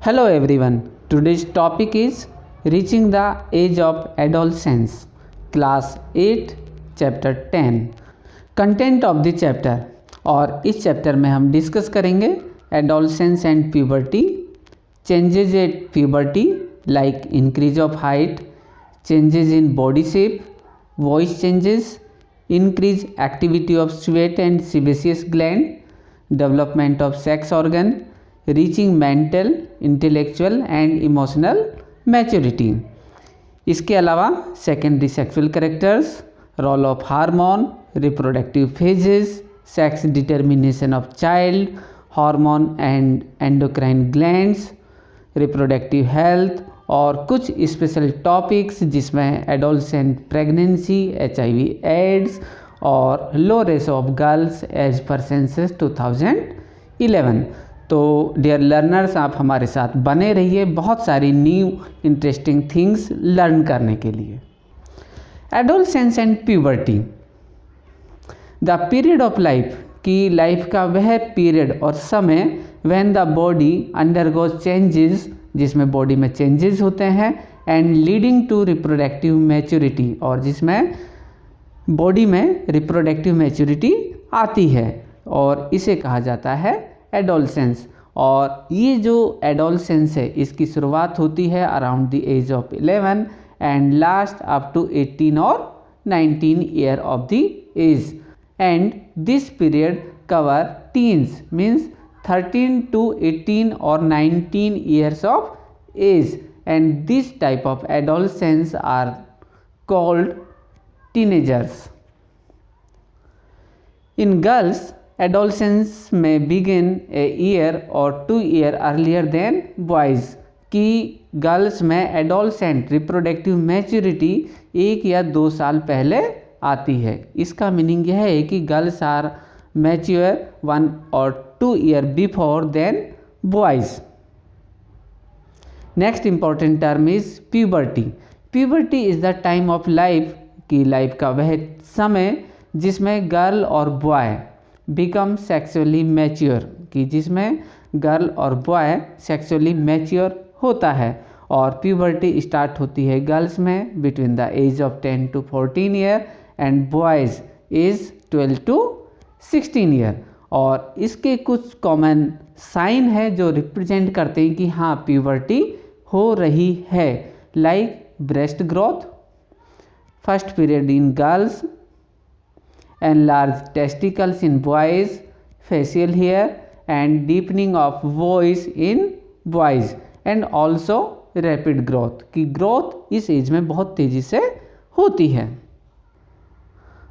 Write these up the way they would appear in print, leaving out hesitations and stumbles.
Hello everyone. Today's topic is reaching the age of adolescence, class 8, chapter 10. Content of the chapter और इस chapter में हम discuss करेंगे adolescence and puberty, changes at puberty like increase of height, changes in body shape, voice changes, increase activity of sweat and sebaceous gland, development of sex organ, reaching mental, intellectual and emotional maturity. इसके अलावा secondary sexual characters, role of hormone, reproductive phases, sex determination of child, hormone and endocrine glands, reproductive health और कुछ special topics जिसमें adolescent pregnancy, HIV AIDS और low ratio of girls as per census 2011। तो dear learners, आप हमारे साथ बने रहिए बहुत सारी न्यू इंटरेस्टिंग थिंग्स लर्न करने के लिए। Adolescence and puberty, the period of life की लाइफ का वह पीरियड और समय when the body undergoes changes, जिसमें बॉडी में चेंजेस होते हैं, and leading to reproductive maturity, और जिसमें बॉडी में रिप्रोडक्टिव मैच्योरिटी आती है, और इसे कहा जाता है एडोलसेंस। और ये जो एडोलसेंस है इसकी शुरुआत होती है around the age of 11 and last up to 18 और 19 year of the age, and this period cover teens means 13 to 18 or 19 years of age, and this type of adolescents are called teenagers. In girls, adolescence may begin a year or 2 year earlier than boys. कि girls में adolescent reproductive maturity 1 या 2 साल पहले आती है। इसका meaning यह है कि girls are mature 1 or 2 year before than boys. Next important term is puberty. Puberty is the time of life की लाइफ का वह समय जिसमें गर्ल और बॉय बिकम सेक्सुअली मैच्योर, कि जिसमें गर्ल और बॉय सेक्सुअली मैच्योर होता है। और प्यूबर्टी स्टार्ट होती है गर्ल्स में between the age of 10 to 14 year and boys age 12 to 16 year. और इसके कुछ कॉमन साइन है जो रिप्रेजेंट करते हैं कि हाँ प्यूबर्टी हो रही है, like breast growth, first period in girls, enlarged testicles in boys, facial hair and deepening of voice in boys, and also rapid growth, कि ग्रोथ इस एज में बहुत तेज़ी से होती है।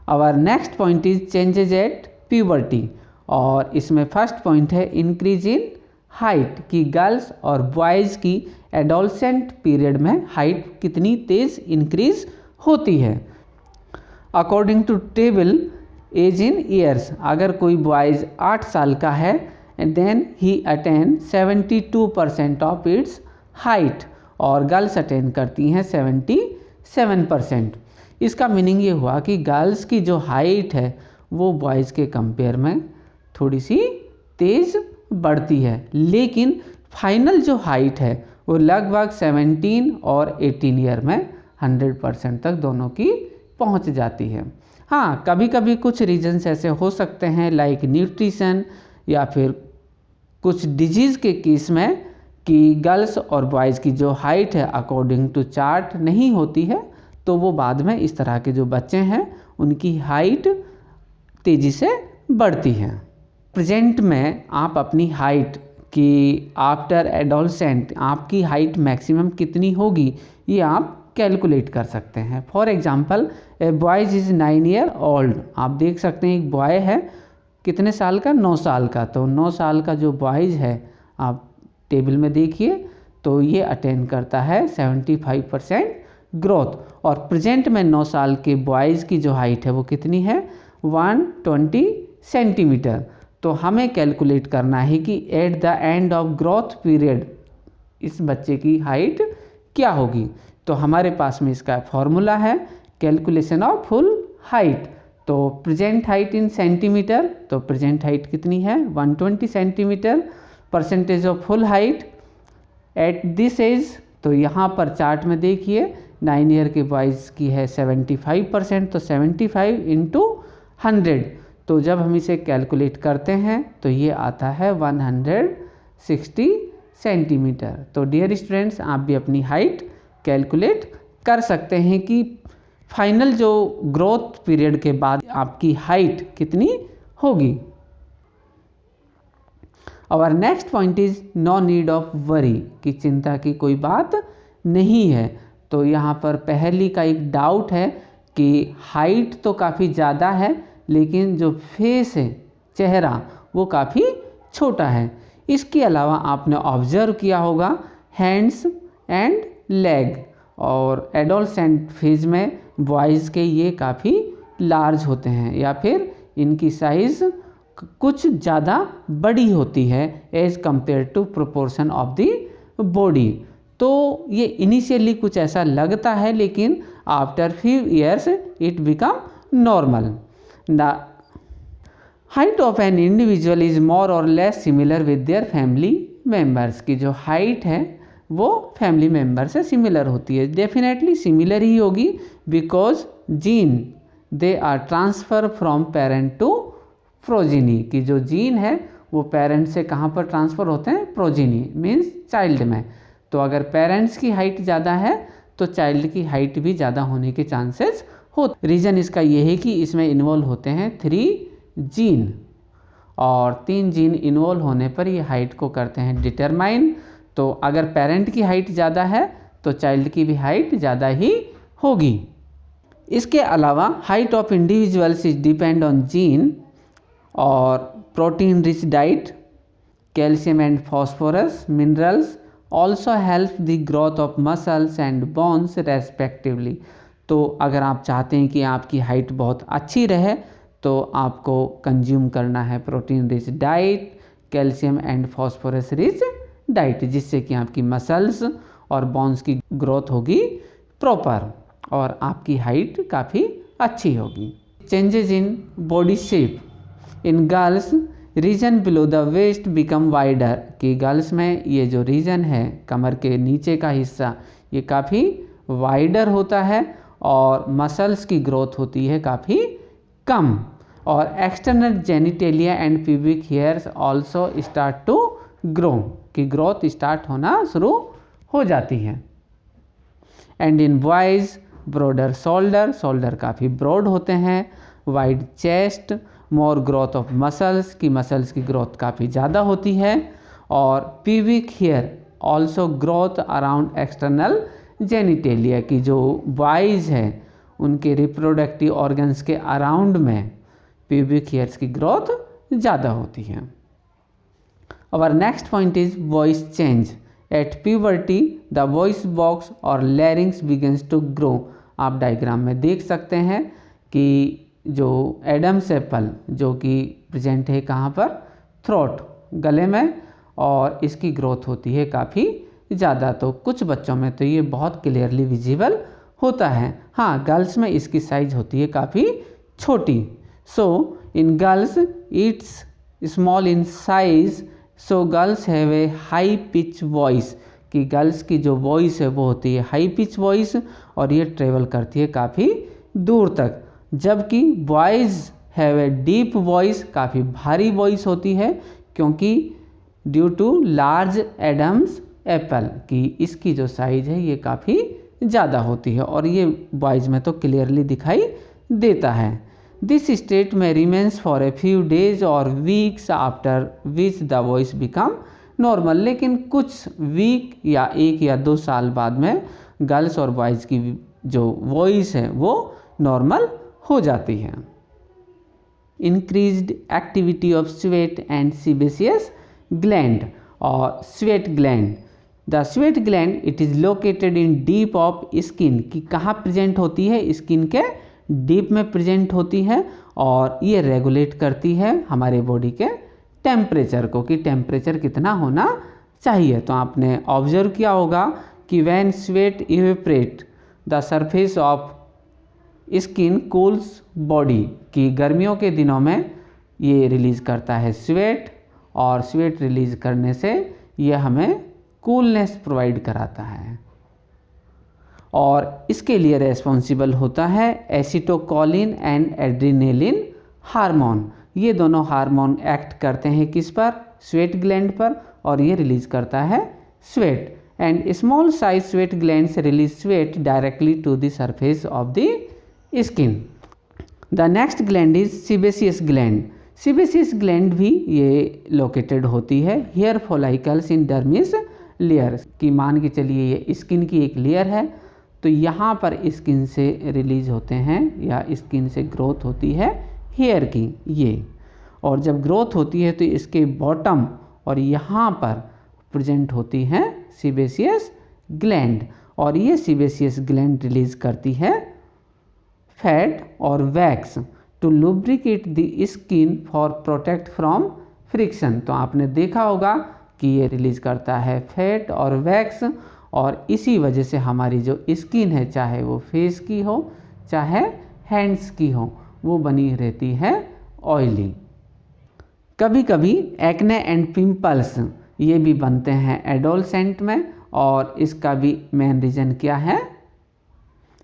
Our next point is changes at puberty, और इसमें फर्स्ट पॉइंट है इंक्रीज इन हाइट, कि गर्ल्स और बॉयज़ की एडोलसेंट पीरियड में हाइट कितनी तेज़ इंक्रीज होती है। According to table age in years, अगर कोई बॉयज़ 8 साल का है and then he attain 72% of its height, और गर्ल्स अटेन करती हैं 77%। इसका मीनिंग ये हुआ कि गर्ल्स की जो हाइट है वो बॉयज़ के कंपेयर में थोड़ी सी तेज़ बढ़ती है, लेकिन फाइनल जो हाइट है वो लगभग 17 और 18 ईयर में 100% तक दोनों की पहुंच जाती है। हाँ, कभी कभी कुछ रीजन्स ऐसे हो सकते हैं लाइक न्यूट्रिशन या फिर कुछ डिजीज़ के केस में कि गर्ल्स और बॉयज़ की जो हाइट है अकॉर्डिंग टू चार्ट नहीं होती है, तो वो बाद में इस तरह के जो बच्चे हैं उनकी हाइट तेज़ी से बढ़ती है। प्रेजेंट में आप अपनी हाइट की आफ्टर एडोलसेंट आपकी हाइट मैक्सिमम कितनी होगी ये आप कैलकुलेट कर सकते हैं। For example A boys is 9 year old, आप देख सकते हैं एक बॉय है कितने साल का, 9 साल का। तो 9 साल का जो बॉयज़ है आप टेबल में देखिए तो ये अटेन करता है 75% ग्रोथ, और प्रेजेंट में 9 साल के बॉयज़ की जो हाइट है वो कितनी है, 120 सेंटीमीटर। तो हमें कैलकुलेट करना है कि at the end of growth period इस बच्चे की हाइट क्या होगी। तो हमारे पास में इसका फॉर्मूला है कैलकुलेशन ऑफ फुल हाइट। तो प्रेजेंट हाइट इन सेंटीमीटर, तो प्रेजेंट हाइट कितनी है 120 centimetre, percentage of full height at this age, तो यहाँ पर चार्ट में देखिए 9 ईयर के बॉयज़ की है 75%, तो 75 इंटू 100, तो जब हम इसे कैलकुलेट करते हैं तो ये आता है 160 सेंटीमीटर। तो डियर स्टूडेंट्स, आप भी अपनी हाइट कैलकुलेट कर सकते हैं कि फाइनल जो ग्रोथ पीरियड के बाद आपकी हाइट कितनी होगी। और next point is no need of worry, कि चिंता की कोई बात नहीं है। तो यहाँ पर पहली का एक डाउट है कि हाइट तो काफ़ी ज़्यादा है लेकिन जो फेस है, चेहरा, वो काफ़ी छोटा है। इसके अलावा आपने ऑब्जर्व किया होगा हैंड्स एंड लेग, और एडोलसेंट फेज में बॉयज़ के ये काफ़ी लार्ज होते हैं या फिर इनकी साइज़ कुछ ज़्यादा बड़ी होती है as compare to proportion of the body. तो ये इनिशियली कुछ ऐसा लगता है लेकिन after few years it become normal. The height of an individual is more और less similar with their family members, की जो हाइट है वो फैमिली मेम्बर से सिमिलर होती है। डेफिनेटली सिमिलर ही होगी because gene they are transfer from parent to progeny, की जो जीन है वो पेरेंट से कहाँ पर ट्रांसफ़र होते हैं, प्रोजिनी मीन्स चाइल्ड में। तो अगर पेरेंट्स की हाइट ज़्यादा है तो चाइल्ड की हाइट भी ज़्यादा होने के चांसेस हो। रीज़न इसका ये है कि इसमें इन्वॉल्व होते हैं 3 जीन, और 3 जीन इन्वॉल्व होने पर ये हाइट को करते हैं डिटरमाइन। तो अगर पेरेंट की हाइट ज़्यादा है तो चाइल्ड की भी हाइट ज़्यादा ही होगी। इसके अलावा height of individuals is depend on gene और protein rich diet, calcium and phosphorus minerals also help the growth of muscles and bones respectively. तो अगर आप चाहते हैं कि आपकी हाइट बहुत अच्छी रहे तो आपको कंज्यूम करना है protein rich diet, calcium and phosphorus rich diet, जिससे कि आपकी मसल्स और बोन्स की ग्रोथ होगी प्रॉपर और आपकी हाइट काफ़ी अच्छी होगी। Changes in body shape, in girls region below the waist become wider, कि गर्ल्स में ये जो रीजन है कमर के नीचे का हिस्सा ये काफ़ी वाइडर होता है और मसल्स की ग्रोथ होती है काफ़ी कम, और external genitalia and pubic hairs also start to grow, की ग्रोथ स्टार्ट होना शुरू हो जाती है। And in boys broader shoulder, shoulder काफ़ी ब्रॉड होते हैं, wide chest, more growth of muscles, की मसल्स की ग्रोथ काफ़ी ज़्यादा होती है, और pubic hair also growth around external genitalia, की जो बॉयज़ है उनके रिप्रोडक्टिव ऑर्गन्स के अराउंड में प्यूबिक हेयर्स की ग्रोथ ज़्यादा होती है। Our next point is voice change. At puberty, the voice box और larynx begins to grow. आप डायग्राम में देख सकते हैं कि जो एडम्स एप्पल जो कि प्रेजेंट है कहाँ पर, थ्रोट, गले में, और इसकी ग्रोथ होती है काफ़ी ज़्यादा। तो कुछ बच्चों में तो ये बहुत क्लियरली विजिबल होता है। हाँ, गर्ल्स में इसकी साइज होती है काफ़ी छोटी। So in girls it's small in size, so girls have a high pitch voice, कि गर्ल्स की जो वॉइस है वो होती है हाई पिच वॉइस और ये ट्रेवल करती है काफ़ी दूर तक, जबकि boys have a deep voice, काफ़ी भारी वॉइस होती है क्योंकि due to large Adam's apple, कि इसकी जो साइज़ है ये काफ़ी ज़्यादा होती है और ये बॉयज़ में तो क्लियरली दिखाई देता है। दिस स्टेट में remains for a few days और weeks after which the voice become normal, लेकिन कुछ वीक या 1 या 2 साल बाद में गर्ल्स और बॉयज़ की जो वॉइस है वो नॉर्मल हो जाती है। Increased activity of sweat and sebaceous gland, और sweat gland, the sweat gland it is located in deep of skin, कि कहाँ प्रेजेंट होती है, स्किन के डीप में प्रेजेंट होती है और ये रेगुलेट करती है हमारे बॉडी के टेम्परेचर को, कि टेम्परेचर कितना होना चाहिए। तो आपने ऑब्जर्व किया होगा कि when sweat evaporate the surface of skin cools body, कि गर्मियों के दिनों में ये रिलीज़ करता है स्वेट, और स्वेट रिलीज़ करने से ये हमें कूलनेस प्रोवाइड कराता है। और इसके लिए रेस्पॉन्सिबल होता है एसिटोकोलिन एंड एड्रेनालिन हार्मोन। ये दोनों हार्मोन एक्ट करते हैं किस पर? स्वेट ग्लैंड पर, और ये रिलीज करता है sweat. And small size sweat glands release sweat directly to the surface of the skin. The next gland is sebaceous gland. Sebaceous gland भी ये लोकेटेड होती है hair follicles in dermis layer की, मान के चलिए ये स्किन की एक लेयर है, तो यहाँ पर स्किन से रिलीज होते हैं या स्किन से ग्रोथ होती है हेयर की ये, और जब ग्रोथ होती है तो इसके बॉटम और यहाँ पर प्रेजेंट होती है सीबेसियस ग्लैंड, और ये सीबेसियस ग्लैंड रिलीज करती है फैट और wax to lubricate the skin for protect from friction. तो आपने देखा होगा कि ये रिलीज करता है फैट और वैक्स, और इसी वजह से हमारी जो स्किन है, चाहे वो फेस की हो चाहे हैंड्स की हो, वो बनी रहती है ऑयली। कभी कभी एक्ने एंड पिंपल्स ये भी बनते हैं एडोलसेंट में, और इसका भी मेन रीज़न क्या है?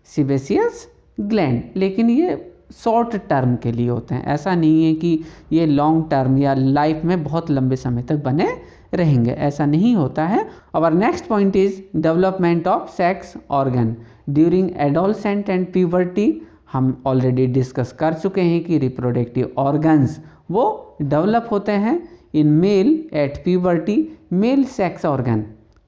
Sebaceous gland. लेकिन ये शॉर्ट टर्म के लिए होते हैं, ऐसा नहीं है कि ये लॉन्ग टर्म या लाइफ में बहुत लंबे समय तक बने रहेंगे, ऐसा नहीं होता है। और next point is development of sex organ during adolescent and puberty. हम ऑलरेडी डिस्कस कर चुके हैं कि रिप्रोडक्टिव ऑर्गन्स वो डेवलप होते हैं in male at puberty. Male sex organ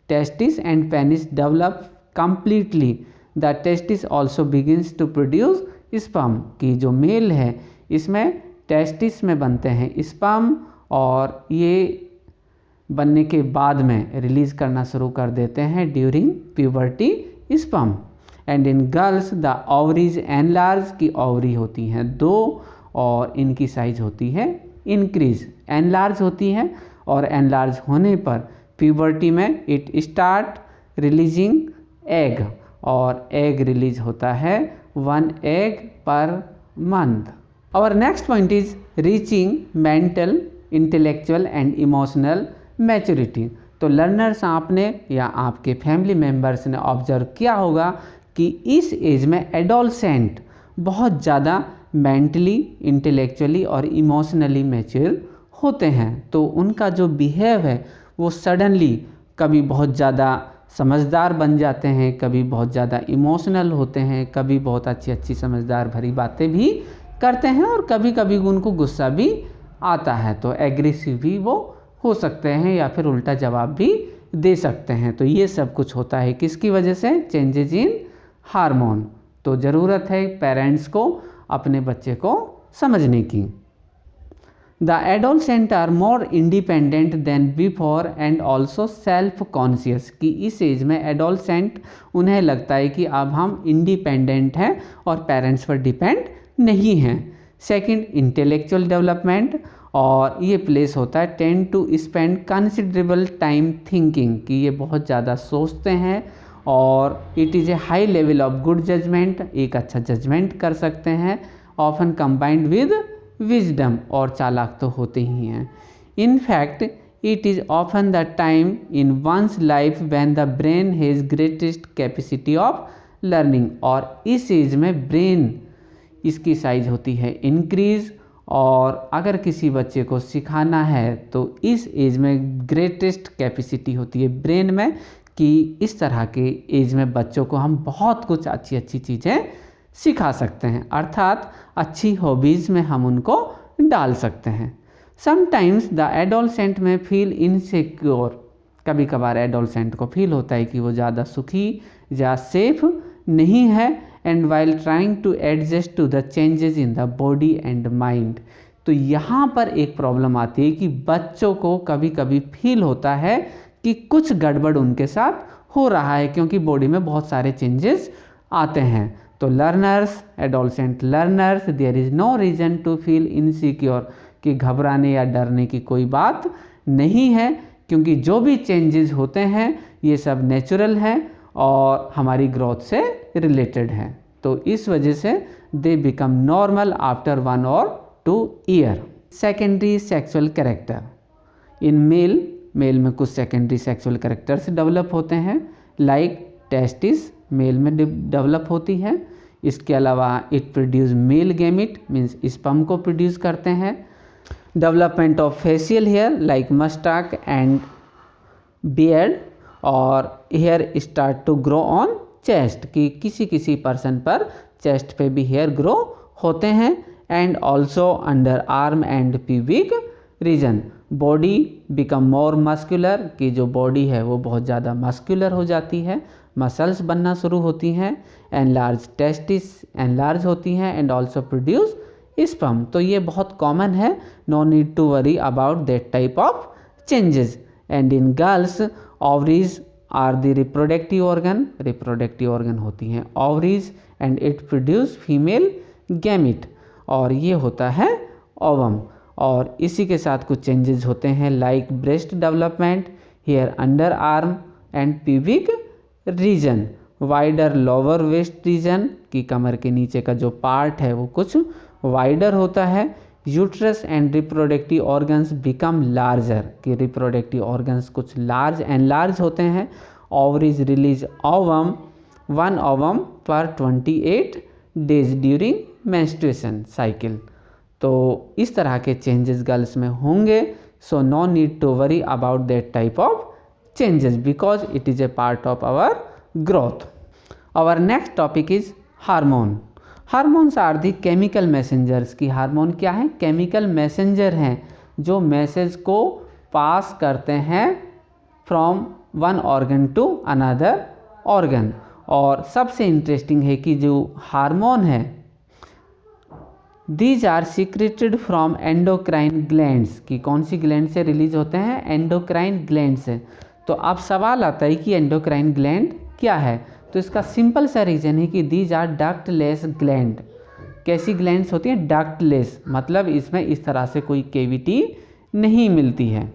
testis and penis develop completely. The testis also begins to produce sperm, की जो मेल है इसमें टेस्टिस में बनते हैं स्पर्म, और ये बनने के बाद में रिलीज करना शुरू कर देते हैं during puberty sperm. And in girls the ovaries enlarge, की ओवरी होती हैं 2 और इनकी साइज होती है इंक्रीज, एनलार्ज होती हैं, और एनलार्ज होने पर प्यूबर्टी में इट स्टार्ट रिलीजिंग एग, और एग रिलीज होता है 1 egg per month. Our next point is reaching mental, intellectual and emotional maturity. तो लर्नर्स आपने या आपके फैमिली मेम्बर्स ने ऑब्जर्व किया होगा कि इस एज में एडोलसेंट बहुत ज़्यादा मेंटली, इंटेलेक्चुअली और इमोशनली मैच्योर होते हैं। तो उनका जो बिहेव है वो सडनली कभी बहुत ज़्यादा समझदार बन जाते हैं, कभी बहुत ज़्यादा इमोशनल होते हैं, कभी बहुत अच्छी अच्छी समझदार भरी बातें भी करते हैं, और कभी कभी उनको गुस्सा भी आता है, तो एग्रेसिव भी वो हो सकते हैं या फिर उल्टा जवाब भी दे सकते हैं। तो ये सब कुछ होता है किसकी वजह से? Changes in hormone. तो ज़रूरत है पेरेंट्स को अपने बच्चे को समझने की। The adolescent are more independent than before and also self conscious, कि इस एज में एडोलसेंट उन्हें लगता है कि अब हम इंडिपेंडेंट हैं और पेरेंट्स पर डिपेंड नहीं हैं। सेकंड, इंटेलेक्चुअल डेवलपमेंट, और ये प्लेस होता है tend to spend considerable time thinking, कि ये बहुत ज़्यादा सोचते हैं, और it is a high level of good judgement, एक अच्छा जजमेंट कर सकते हैं, ऑफन कंबाइंड विद विजडम, और चालाक तो होते ही हैं। In fact it is often the time in one's life when the brain has greatest capacity of learning, और इस एज में ब्रेन इसकी साइज होती है इंक्रीज, और अगर किसी बच्चे को सिखाना है तो इस एज में ग्रेटेस्ट कैपेसिटी होती है ब्रेन में, कि इस तरह के एज में बच्चों को हम बहुत कुछ अच्छी अच्छी चीज़ें सिखा सकते हैं, अर्थात अच्छी हॉबीज़ में हम उनको डाल सकते हैं। समटाइम्स द एडोलसेंट में फील इनसिक्योर, कभी कभार एडोलसेंट को फील होता है कि वो ज़्यादा सुखी या सेफ नहीं है, and while trying to adjust to the changes in the body and mind. तो यहाँ पर एक प्रॉब्लम आती है कि बच्चों को कभी कभी फील होता है कि कुछ गड़बड़ उनके साथ हो रहा है, क्योंकि बॉडी में बहुत सारे चेंजेस आते हैं। तो learners, adolescent learners, there is no reason to feel insecure, कि घबराने या डरने की कोई बात नहीं है, क्योंकि जो भी चेंजेस होते हैं ये सब नेचुरल हैं और हमारी ग्रोथ से रिलेटेड है। तो इस वजह से they become normal after 1 or 2 year. Secondary sexual character in male male में कुछ सेकेंडरी सेक्सुअल कैरेक्टर्स डेवलप होते हैं, लाइक टेस्टिस मेल में डेवलप होती है। इसके अलावा it produce male gamete means sperm को प्रोड्यूस करते हैं। Development of facial hair like mustache and beard और hair start to grow on chest, कि किसी किसी पर्सन पर चेस्ट पे भी हेयर ग्रो होते हैं। And also under arm and pubic reason body become more muscular, कि जो बॉडी है वो बहुत ज़्यादा मस्कुलर हो जाती है, मसल्स बनना शुरू होती हैं। एंड लार्ज टेस्टिस एनलार्ज होती हैं एंड ऑल्सो प्रोड्यूस स्पर्म। तो ये बहुत कॉमन है, no need to worry about that type of changes. And in girls ovaries are the reproductive organ होती हैं ovaries and it produce female gamete, और ये होता है ओवम। और इसी के साथ कुछ चेंजेस होते हैं like breast development, hair under arm and pubic region, wider lower waist region, की कमर के नीचे का जो पार्ट है वो कुछ वाइडर होता है। Uterus and reproductive organs become larger, कि रिप्रोडक्टिव ऑर्गन्स कुछ लार्ज एंड लार्ज होते हैं। ओवरीज रिलीज ओवम 1 ओवम पर 28 डेज ड्यूरिंग मेंस्ट्रुएशन साइकिल। तो इस तरह के चेंजेस गर्ल्स में होंगे, so no need to worry about that type of changes because it is a part of our growth. Our next topic is hormone. Hormones are the chemical messengers, की hormone क्या है? Chemical messenger हैं जो message को pass करते हैं from one organ to another organ. और सबसे इंटरेस्टिंग है कि जो हार्मोन है these are secreted from endocrine glands, की कौन सी ग्लैंड से रिलीज होते हैं? एंडोक्राइन ग्लैंड से। तो अब सवाल आता है कि एंडोक्राइन ग्लैंड क्या है? तो इसका सिंपल सा रीज़न है कि दीज आर डक्टलेस ग्लैंड। कैसी ग्लैंड्स होती हैं? डक्टलेस, मतलब इसमें इस तरह से कोई कैविटी नहीं मिलती है।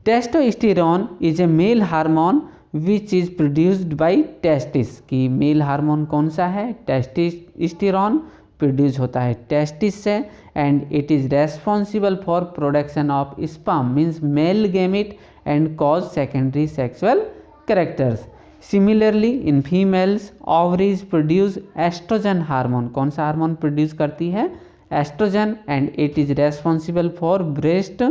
Testosterone is a male hormone which is produced by testis, की मेल हार्मोन कौन सा है? टेस्टोस्टेरोन प्रोड्यूस होता है टेस्टिस से and it is responsible for production of sperm means male gamete and cause secondary sexual characters. Similarly in females ovaries produce estrogen hormone, कौन सा hormone produce करती है? Estrogen and it is responsible for breast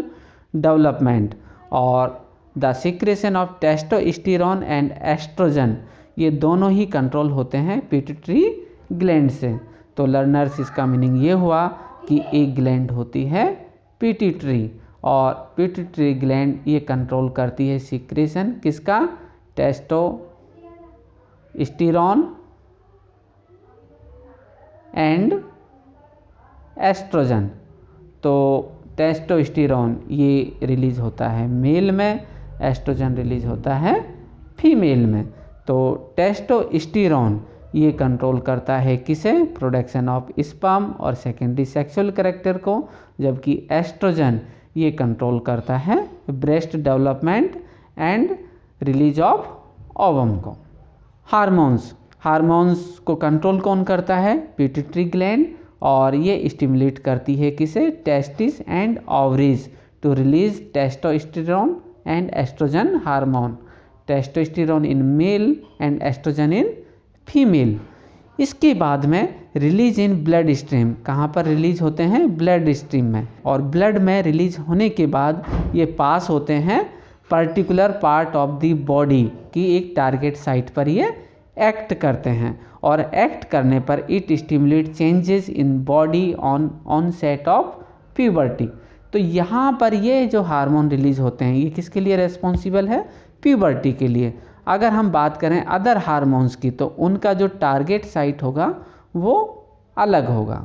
development. और the secretion of testosterone and oestrogen ये दोनों ही control होते हैं pituitary gland से। तो लर्नर्स इसका मीनिंग ये हुआ कि एक ग्लैंड होती है पिट्यूटरी, और पिट्यूटरी ग्लैंड ये कंट्रोल करती है सिक्रेशन किसका? Testosterone and estrogen. तो टेस्टोस्टेरोन ये रिलीज होता है मेल में, एस्ट्रोजन रिलीज होता है फीमेल में। तो टेस्टोस्टेरोन ये कंट्रोल करता है किसे? प्रोडक्शन ऑफ स्पर्म और सेकेंडरी सेक्सुअल कैरेक्टर को, जबकि एस्ट्रोजन ये कंट्रोल करता है breast development and release of ovum को। हार्मोन्स को कंट्रोल कौन करता है? पिट्यूटरी ग्लैंड, और ये स्टिमुलेट करती है किसे? Testis and ovaries to release testosterone and estrogen hormone, testosterone in male and estrogen in female. इसके बाद में रिलीज इन ब्लड स्ट्रीम, कहाँ पर रिलीज होते हैं? ब्लड स्ट्रीम में। और ब्लड में रिलीज होने के बाद ये पास होते हैं particular part of the body की एक टारगेट साइट पर ये एक्ट करते हैं, और एक्ट करने पर it stimulate changes in body on set of puberty. तो यहाँ पर ये जो हार्मोन रिलीज होते हैं ये किसके लिए रेस्पॉन्सिबल है? प्यूबर्टी के लिए। अगर हम बात करें अदर हार्मोन्स की तो उनका जो टारगेट साइट होगा वो अलग होगा।